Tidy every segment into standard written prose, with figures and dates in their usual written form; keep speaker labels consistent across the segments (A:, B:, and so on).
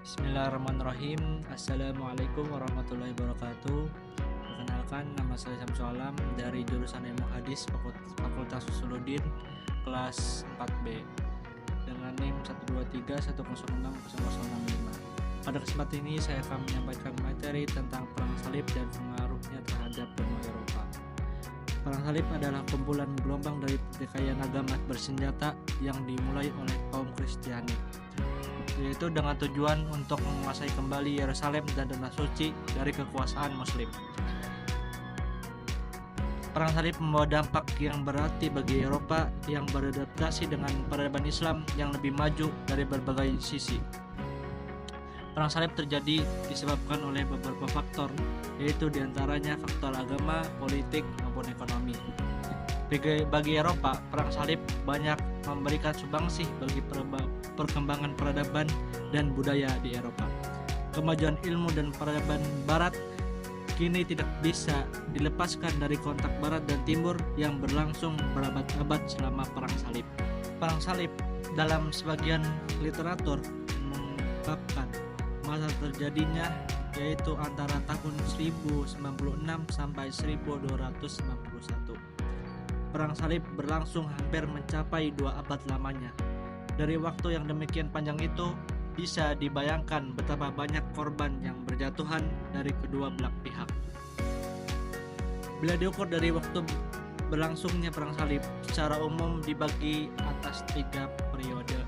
A: Bismillahirrahmanirrahim. Assalamualaikum warahmatullahi wabarakatuh. Perkenalkan, nama saya Syamsul Alam dari jurusan Ilmu Hadis Fakultas Usuluddin kelas 4B dengan NIM 123106065. Pada kesempatan ini saya akan menyampaikan materi tentang perang salib dan pengaruhnya terhadap benua Eropa. Perang salib adalah kumpulan gelombang dari pertikaian agama bersenjata yang dimulai oleh kaum Kristiani, yaitu dengan tujuan untuk menguasai kembali Yerusalem dan tanah suci dari kekuasaan Muslim. Perang salib membawa dampak yang berarti bagi Eropa yang beradaptasi dengan peradaban Islam yang lebih maju dari berbagai sisi. Perang salib terjadi disebabkan oleh beberapa faktor, yaitu diantaranya faktor agama, politik, maupun ekonomi. Bagi Eropa, perang salib banyak memberikan sumbangsih bagi perkembangan peradaban dan budaya di Eropa. Kemajuan ilmu dan peradaban Barat kini tidak bisa dilepaskan dari kontak Barat dan Timur yang berlangsung berabad-abad selama perang salib. Perang salib dalam sebagian literatur mengungkapkan masa terjadinya yaitu antara tahun 1096 sampai 1291. Perang salib berlangsung hampir mencapai 2 abad lamanya. Dari waktu yang demikian panjang itu, bisa dibayangkan betapa banyak korban yang berjatuhan dari kedua belah pihak. Bila diukur dari waktu berlangsungnya perang salib, secara umum dibagi atas 3 periode,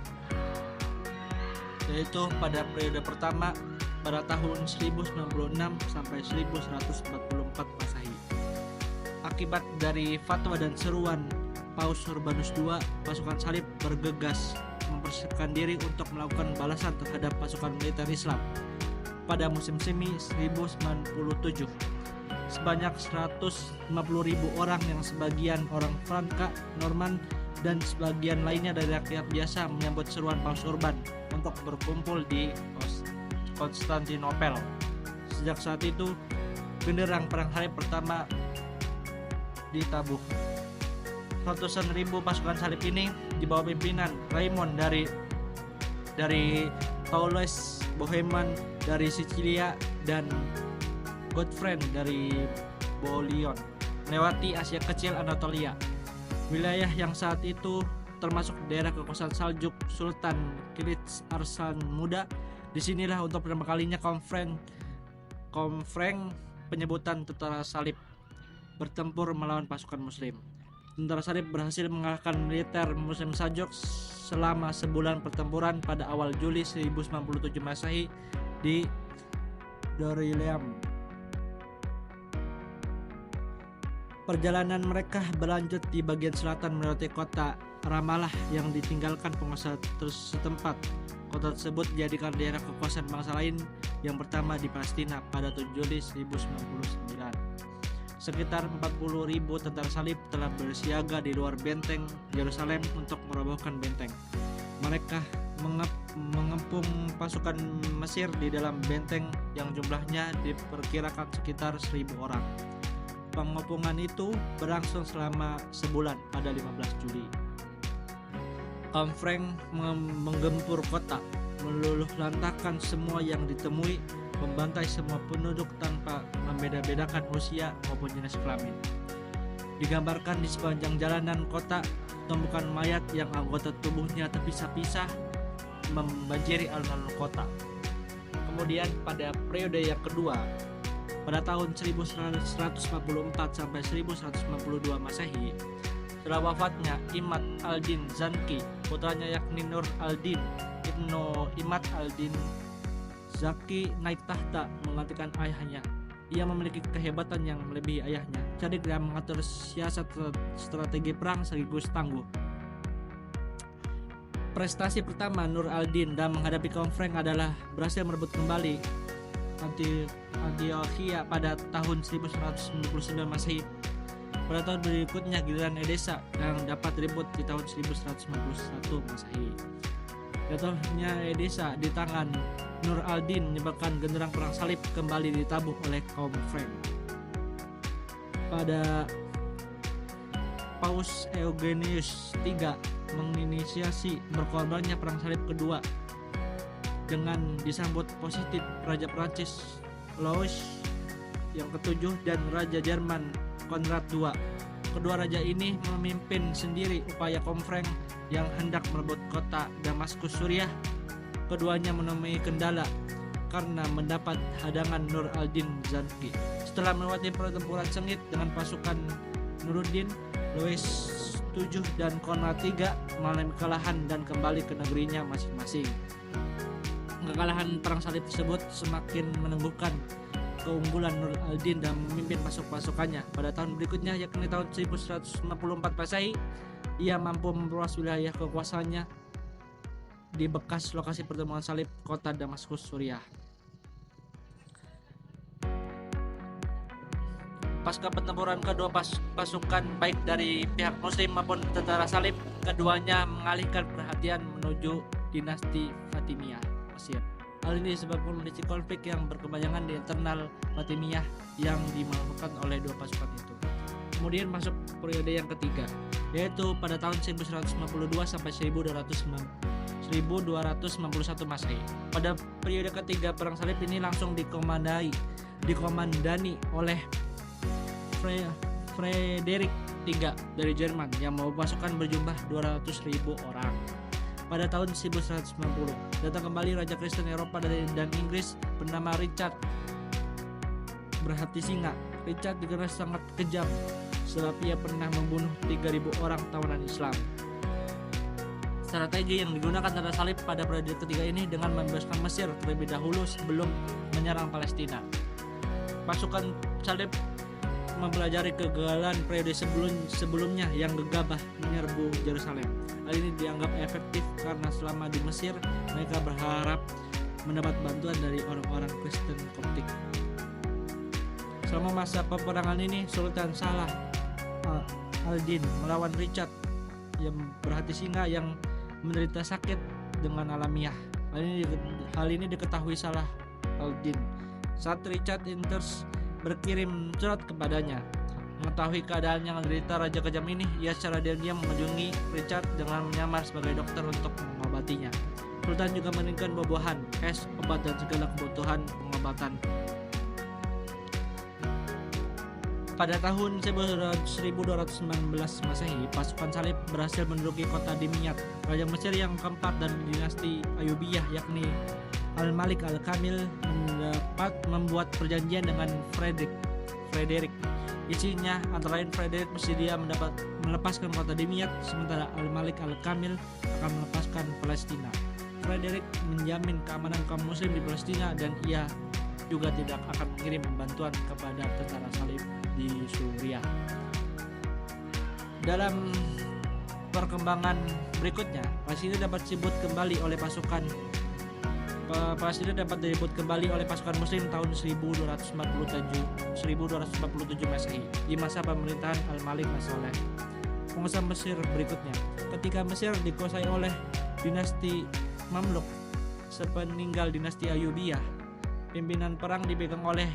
A: yaitu pada periode pertama pada tahun 1096 sampai 1144 Masehi. Akibat dari fatwa dan seruan Paus Urbanus II, pasukan salib bergegas mempersiapkan diri untuk melakukan balasan terhadap pasukan militer Islam. Pada musim semi 1097, sebanyak 150.000 orang yang sebagian orang Franka, Norman, dan sebagian lainnya dari rakyat biasa menyambut seruan Paus Urban untuk berkumpul di Konstantinopel. Sejak saat itu, genderang perang salib pertama ditabuh. Ratusan ribu pasukan salib ini di bawah pimpinan Raymond dari Toulouse, Bohemond dari Sicilia, dan Godfrey dari Bouillon melewati Asia Kecil Anatolia, wilayah yang saat itu termasuk daerah kekuasaan Saljuk Sultan Kilit Arslan Muda. Disinilah untuk pertama kalinya konfreng penyebutan tentara salib bertempur melawan pasukan Muslim. Tentara salib berhasil mengalahkan militer Muslim Saljuk selama sebulan pertempuran pada awal Juli 1097 Masehi di Dorylaeum. Perjalanan mereka berlanjut di bagian selatan melewati kota Ramallah yang ditinggalkan penguasa setempat. Kota tersebut dijadikan daerah kekuasaan bangsa lain yang pertama di Palestina pada 7 Juli 1099. Sekitar 40.000 tentara salib telah bersiaga di luar benteng Yerusalem untuk merobohkan benteng. Mereka mengepung pasukan Mesir di dalam benteng yang jumlahnya diperkirakan sekitar 1.000 orang. Pengepungan itu berlangsung selama sebulan pada 15 Juli. Konfreng menggempur kota, meluluh lantakkan semua yang ditemui, membantai semua penduduk tanpa membeda-bedakan usia maupun jenis kelamin. Digambarkan di sepanjang jalanan kota, tumpukan mayat yang anggota tubuhnya terpisah-pisah membanjiri alun-alun kota. Kemudian pada periode yang kedua, pada tahun 1144 sampai 1152 Masehi, setelah wafatnya Imad al-Din Zanki, putranya yakni Nur al-Din Ibnu Imad al-Din Zaki naik tahta menggantikan ayahnya. Ia memiliki kehebatan yang melebihi ayahnya, cerdik dan mengatur siasat strategi perang sekaligus tangguh. Prestasi pertama Nur al-Din dalam menghadapi konfreng adalah berhasil merebut kembali Antiochia pada tahun 1199 Masehi. Pada tahun berikutnya giliran Edessa yang dapat direbut di tahun 1191 Masehi. Jatuhnya Edessa di tangan Nur al-Din menyebabkan genderang perang salib kembali ditabuh oleh kaum Frank. Pada Paus Eugenius III menginisiasi berkorbannya perang salib kedua dengan disambut positif Raja Prancis Louis yang ketujuh dan Raja Jerman Konrad II. Kedua raja ini memimpin sendiri upaya konfreng yang hendak merebut kota Damaskus Suriah. Keduanya menemui kendala karena mendapat hadangan Nur al-Din Zanki. Setelah melewati pertempuran sengit dengan pasukan Nuruddin, Louis VII dan Konrad III mengalami kekalahan dan kembali ke negerinya masing-masing. Kekalahan perang salib tersebut semakin meneguhkan keunggulan Nur al-Din dan memimpin pasukannya. Pada tahun berikutnya, yakni tahun 1154 Masehi, ia mampu memperluas wilayah kekuasaannya di bekas lokasi pertemuan salib kota Damaskus, Suriah. Pasca pertempuran kedua pasukan baik dari pihak Muslim maupun tentara salib, keduanya mengalihkan perhatian menuju dinasti Fatimiyah Mesir. Hal ini disebabkan kondisi konflik yang berkepanjangan di internal Fatimiyah yang dimanfaatkan oleh dua pasukan itu. Kemudian masuk periode yang ketiga, yaitu pada tahun 1152 sampai 1291 Masehi. Pada periode ketiga perang salib ini langsung dikomandani oleh Frederick III dari Jerman yang membawa pasukan berjumlah 200.000 orang. Pada tahun 1190, datang kembali Raja Kristen Eropa dan Inggris bernama Richard berhati singa. Richard dikenal sangat kejam sebab ia pernah membunuh 3.000 orang tawanan Islam. Strategi yang digunakan tentara salib pada periode ketiga ini dengan membebaskan Mesir terlebih dahulu sebelum menyerang Palestina. Pasukan salib mempelajari kegagalan periode sebelumnya yang gegabah menyerbu Yerusalem. Hal ini dianggap efektif karena selama di Mesir mereka berharap mendapat bantuan dari orang-orang Kristen Koptik. Selama masa peperangan ini, Sultan Salah al-Din melawan Richard yang berhati singa yang menderita sakit dengan alamiah. Hal ini diketahui Salah al-Din saat Richard Inters berkirim surat kepadanya. Mengetahui keadaan yang menderita raja kejam ini, ia secara diam-diam mengunjungi Richard dengan menyamar sebagai dokter untuk mengobatinya. Sultan juga mengirimkan buah-buahan, es, obat dan segala kebutuhan pengobatan. Pada tahun 1219 Masehi, pasukan salib berhasil menduduki kota Dimyat. Raja Mesir yang keempat dari dinasti Ayyubiyah yakni Al-Malik Al-Kamil membuat perjanjian dengan Frederick. Isinya antara lain Frederick bersedia melepaskan kota Dimyat, sementara Al-Malik Al-Kamil akan melepaskan Palestina. Frederick menjamin keamanan kaum muslim di Palestina dan ia juga tidak akan mengirim bantuan kepada tentara salib di Suriah. Dalam perkembangan berikutnya, Palestina dapat direbut kembali oleh pasukan Muslim tahun 1247 Masehi di masa pemerintahan Al-Malik As-Saleh. Penguasa Mesir berikutnya, ketika Mesir dikuasai oleh dinasti Mamluk sepeninggal dinasti Ayyubiyah, pimpinan perang dipegang oleh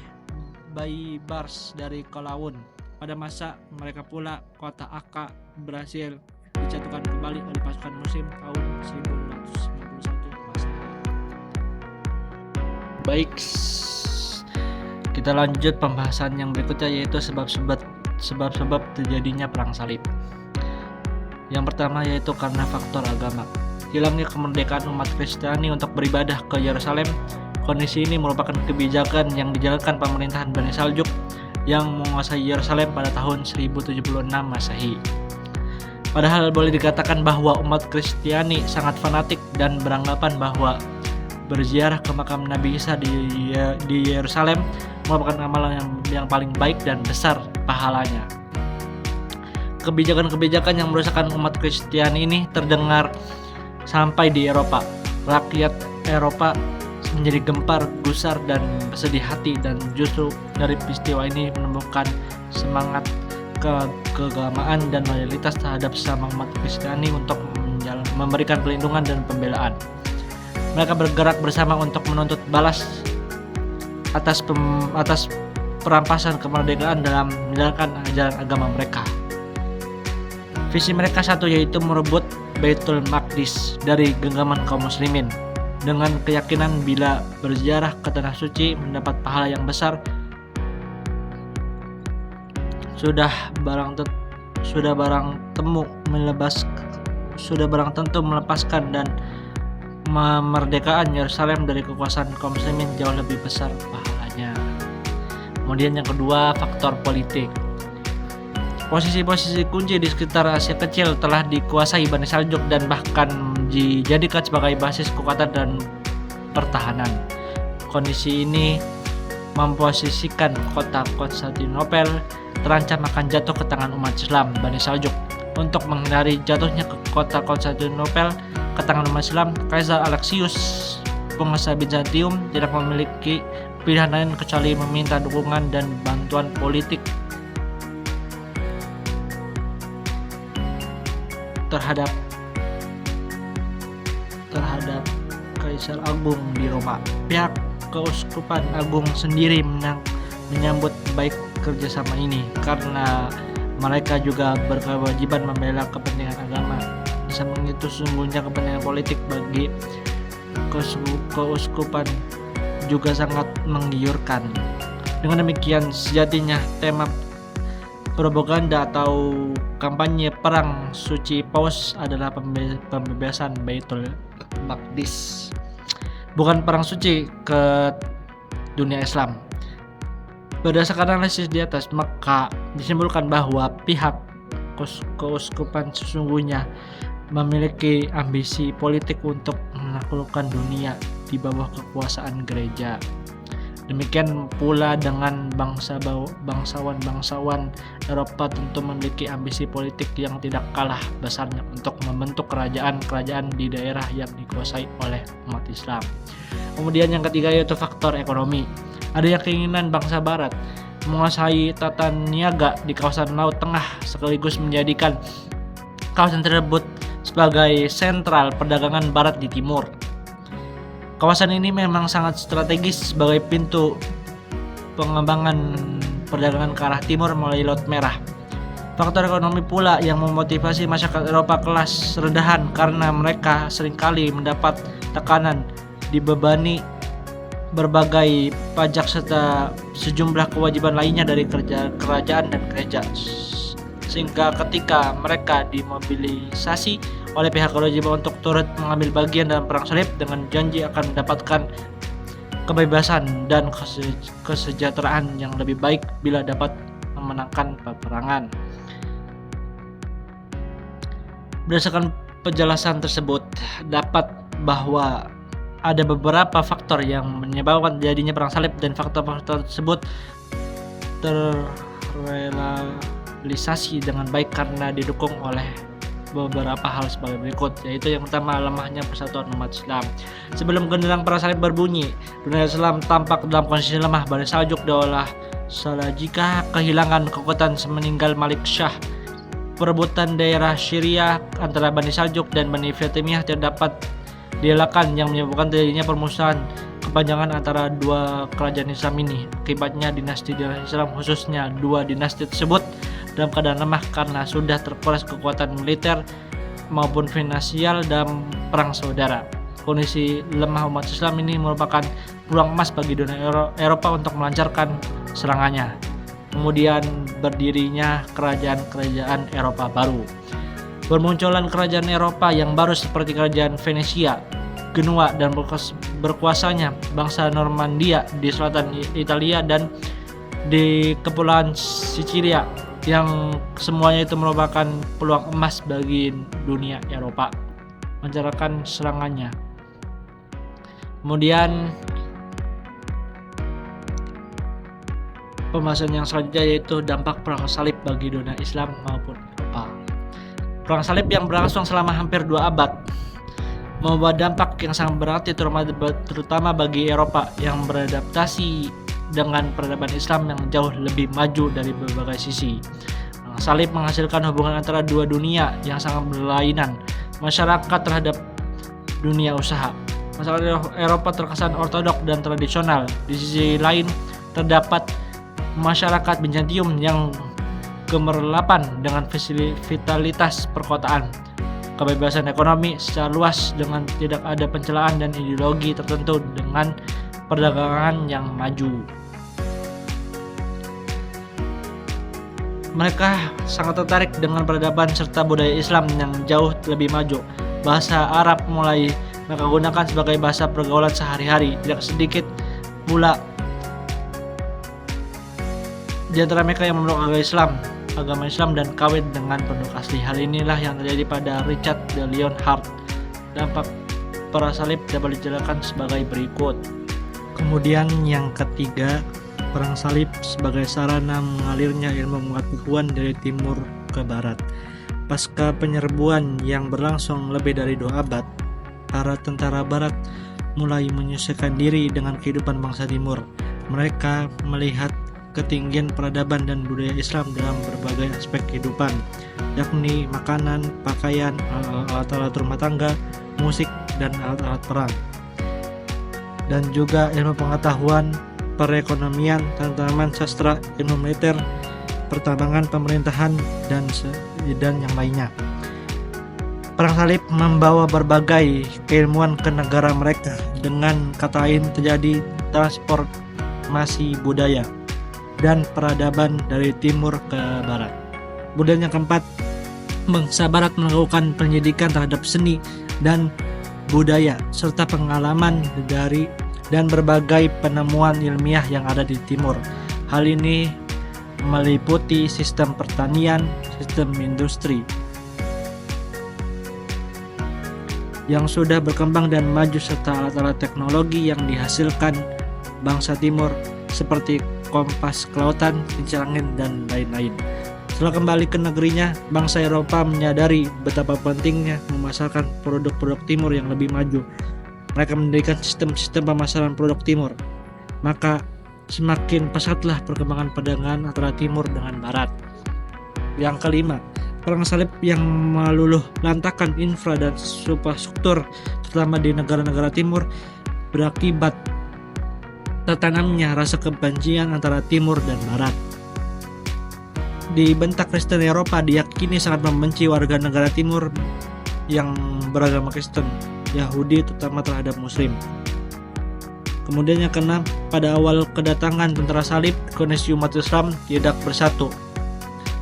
A: Baybars dari Qalawun. Pada masa mereka pula, kota Akka berhasil dijatuhkan kembali oleh pasukan Muslim tahun 1291 Masehi. Baik, kita lanjut pembahasan yang berikutnya, yaitu sebab-sebab terjadinya perang salib. Yang pertama yaitu karena faktor agama. Hilangnya kemerdekaan umat Kristiani untuk beribadah ke Yerusalem. Kondisi ini merupakan kebijakan yang dijalankan pemerintahan Bani Saljuk yang menguasai Yerusalem pada tahun 1076 Masehi. Padahal boleh dikatakan bahwa umat Kristiani sangat fanatik dan beranggapan bahwa berziarah ke makam Nabi Isa di Yerusalem merupakan amalan yang paling baik dan besar pahalanya. Kebijakan-kebijakan yang merusakkan umat Kristiani ini terdengar sampai di Eropa. Rakyat Eropa menjadi gempar, gusar, dan bersedih hati, dan justru dari peristiwa ini menemukan semangat keagamaan dan loyalitas terhadap sesama umat Kristiani untuk memberikan perlindungan dan pembelaan. Mereka bergerak bersama untuk menuntut balas atas perampasan kemerdekaan dalam menjalankan ajaran agama mereka. Visi mereka satu, yaitu merebut Baitul Maqdis dari genggaman kaum muslimin. dengan keyakinan bila berziarah ke tanah suci mendapat pahala yang besar. Sudah barang tentu melepaskan dan memerdekakan Yerusalem dari kekuasaan kaum muslimin jauh lebih besar pahalanya. Kemudian yang kedua, faktor politik. Posisi-posisi kunci di sekitar Asia Kecil telah dikuasai Bani Saljuk dan bahkan dijadikan sebagai basis kekuatan dan pertahanan. Kondisi ini memposisikan kota Konstantinopel terancam akan jatuh ke tangan umat Islam Bani Saljuk. Untuk menghindari jatuhnya ke kota Konstantinopel ke tangan umat Islam, Kaisar Alexius, penguasa Bizantium, tidak memiliki pilihan lain kecuali meminta dukungan dan bantuan politik terhadap Kaisar Agung di Roma. Pihak Keuskupan Agung sendiri menyambut baik kerjasama ini karena mereka juga berkewajiban membela kepentingan agama. Di samping itu sesungguhnya kepentingan politik bagi keuskupan juga sangat menggiurkan. Dengan demikian, sejatinya tema propaganda atau kampanye perang suci Paus adalah pembebasan Baitul Maqdis, bukan perang suci ke dunia Islam. Berdasarkan analisis di atas, maka disimpulkan bahwa pihak keuskupan sesungguhnya memiliki ambisi politik untuk menaklukkan dunia di bawah kekuasaan gereja. Demikian pula dengan bangsawan-bangsawan Eropa tentu memiliki ambisi politik yang tidak kalah besarnya untuk membentuk kerajaan-kerajaan di daerah yang dikuasai oleh umat Islam. Kemudian yang ketiga yaitu faktor ekonomi. Ada keinginan bangsa Barat menguasai tata niaga di kawasan Laut Tengah sekaligus menjadikan kawasan tersebut sebagai sentral perdagangan Barat di timur. Kawasan ini memang sangat strategis sebagai pintu pengembangan perdagangan ke arah timur melalui Laut Merah. Faktor ekonomi pula yang memotivasi masyarakat Eropa kelas rendahan karena mereka seringkali mendapat tekanan, dibebani berbagai pajak serta sejumlah kewajiban lainnya dari kerajaan dan gereja. Sehingga ketika mereka dimobilisasi oleh pihak kewajiban untuk turut mengambil bagian dalam perang salib dengan janji akan mendapatkan kebebasan dan kesejahteraan yang lebih baik bila dapat memenangkan peperangan. Berdasarkan penjelasan tersebut, dapat bahwa ada beberapa faktor yang menyebabkan terjadinya perang salib dan faktor-faktor tersebut terrealisasi dengan baik karena didukung oleh beberapa hal sebagai berikut, yaitu yang pertama, lemahnya persatuan umat Islam. Sebelum genderang perang salib berbunyi, dunia Islam tampak dalam kondisi lemah. Bani Saljuk Daulah Salajika kehilangan kekuatan semeninggal Malik Shah. Perebutan daerah Syria antara Bani Saljuk dan Bani Fatimiyah tidak dapat dielakkan yang menyebabkan terjadinya permusuhan kepanjangan antara dua kerajaan Islam ini. Akibatnya dinasti Islam, khususnya dua dinasti tersebut, dalam keadaan lemah karena sudah terkuras kekuatan militer maupun finansial dalam perang saudara. Kondisi lemah umat Islam ini merupakan peluang emas bagi dunia Eropa untuk melancarkan serangannya. Kemudian berdirinya kerajaan-kerajaan Eropa baru. Bermunculan kerajaan Eropa yang baru seperti kerajaan Venesia, Genua, dan berkuasanya bangsa Normandia di selatan Italia dan di Kepulauan Sicilia, yang semuanya itu merupakan peluang emas bagi dunia Eropa melancarkan serangannya. Kemudian pembahasan yang selanjutnya yaitu dampak perang salib bagi dunia Islam maupun Eropa. Perang salib yang berlangsung selama hampir 2 abad membawa dampak yang sangat berarti terutama bagi Eropa yang beradaptasi dengan peradaban Islam yang jauh lebih maju dari berbagai sisi. Salib menghasilkan hubungan antara dua dunia yang sangat berlainan. Masyarakat terhadap dunia usaha. Masyarakat Eropa terkesan ortodok dan tradisional. Di sisi lain terdapat masyarakat Bizantium yang gemerlapan dengan vitalitas perkotaan. kebebasan ekonomi secara luas dengan tidak ada pencelaan dan ideologi tertentu dengan perdagangan yang maju. Mereka sangat tertarik dengan peradaban serta budaya Islam yang jauh lebih maju. Bahasa Arab mulai mereka gunakan sebagai bahasa pergaulan sehari-hari. Tidak sedikit pula di antara mereka yang memeluk agama Islam dan kawin dengan penduduk asli. Hal inilah yang terjadi pada Richard de Lionheart. Dampak perang salib dapat dijelaskan sebagai berikut. Kemudian yang ketiga, perang salib sebagai sarana mengalirnya ilmu pengetahuan dari timur ke barat. Pasca penyerbuan yang berlangsung lebih dari 2 abad, para tentara barat mulai menyesuaikan diri dengan kehidupan bangsa timur. Mereka melihat ketinggian peradaban dan budaya Islam dalam berbagai aspek kehidupan, yakni makanan, pakaian, alat-alat rumah tangga, musik, dan alat-alat perang. Dan juga ilmu pengetahuan, perekonomian, tanaman sastra, ilmu militer, pertambangan, pemerintahan, dan yang lainnya. Perang salib membawa berbagai keilmuan ke negara mereka. Dengan kata lain terjadi transformasi budaya dan peradaban dari timur ke barat. Kemudian yang keempat, bangsa barat melakukan pendidikan terhadap seni dan budaya serta pengalaman dari dan berbagai penemuan ilmiah yang ada di timur. Hal ini meliputi sistem pertanian, sistem industri yang sudah berkembang dan maju serta alat-alat teknologi yang dihasilkan bangsa timur seperti kompas kelautan, kincir angin, dan lain-lain. Setelah kembali ke negerinya, bangsa Eropa menyadari betapa pentingnya memasarkan produk-produk timur yang lebih maju. Mereka mendirikan sistem-sistem pemasaran produk timur. Maka semakin pesatlah perkembangan perdagangan antara timur dengan barat. Yang kelima, perang salib yang meluluh lantakan infra dan infrastruktur terutama di negara-negara timur berakibat tertanamnya rasa kebencian antara timur dan barat. Di bentak Kristen Eropa diyakini sangat membenci warga negara timur yang beragama Kristen, Yahudi terutama terhadap Muslim. Kemudian yang keenam, pada awal kedatangan tentara salib, kondisi umat Islam tidak bersatu.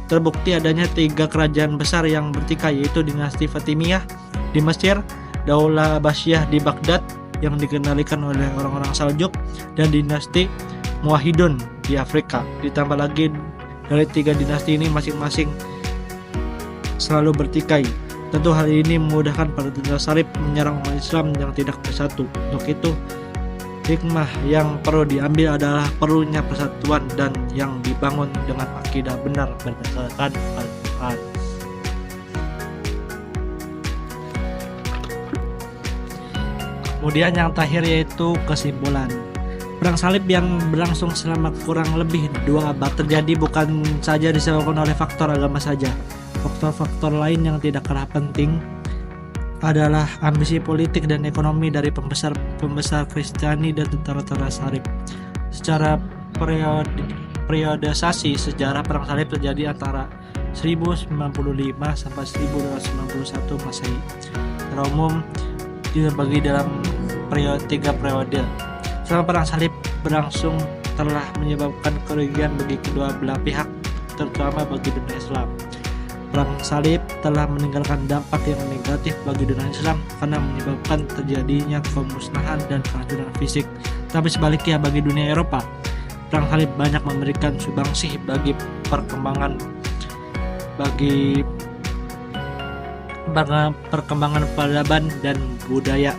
A: Terbukti adanya 3 kerajaan besar yang bertikai, yaitu dinasti Fatimiyah di Mesir, Daulah Abbasiyah di Baghdad yang dikendalikan oleh orang-orang Saljuk, dan dinasti Muwahhidun di Afrika. Ditambah lagi dari 3 dinasti ini masing-masing selalu bertikai. Tentu hal ini memudahkan para tentara salib menyerang umat Islam yang tidak bersatu. Untuk itu, hikmah yang perlu diambil adalah perlunya persatuan dan yang dibangun dengan akidah benar berdasarkan Al-Quran. Kemudian yang terakhir yaitu kesimpulan. Perang salib yang berlangsung selama kurang lebih 2 abad terjadi bukan saja disebabkan oleh faktor agama saja. Faktor-faktor lain yang tidak kalah penting adalah ambisi politik dan ekonomi dari pembesar Kristiani dan tentara salib. Secara periodisasi sejarah perang salib terjadi antara 1095 sampai 1291 Masehi. Secara umum dibagi dalam 3 periode. Selama perang salib berlangsung telah menyebabkan kerugian bagi kedua belah pihak, terutama bagi dunia Islam. Perang salib telah meninggalkan dampak yang negatif bagi dunia Islam karena menyebabkan terjadinya pemusnahan dan kehancuran fisik. Tapi sebaliknya bagi dunia Eropa, perang salib banyak memberikan sumbangsih bagi perkembangan peradaban dan budaya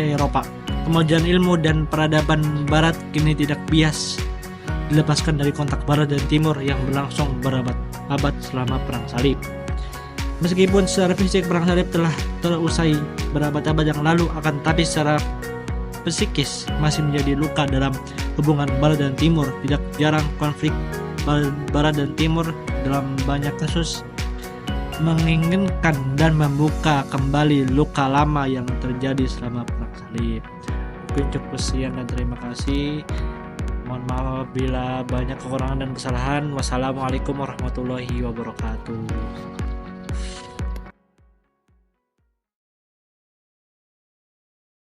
A: Eropa. Kemajuan ilmu dan peradaban barat kini tidak bias dilepaskan dari kontak barat dan timur yang berlangsung berabad-abad selama perang salib. Meskipun secara fisik perang salib telah terusai berabad-abad yang lalu, akan tapi secara psikis masih menjadi luka dalam hubungan barat dan timur. Tidak jarang konflik barat dan timur dalam banyak kasus menginginkan dan membuka kembali luka lama yang terjadi selama perang salib. Mungkin cukup sekian dan terima kasih. Mohon maaf bila banyak kekurangan dan kesalahan. Wassalamualaikum warahmatullahi wabarakatuh.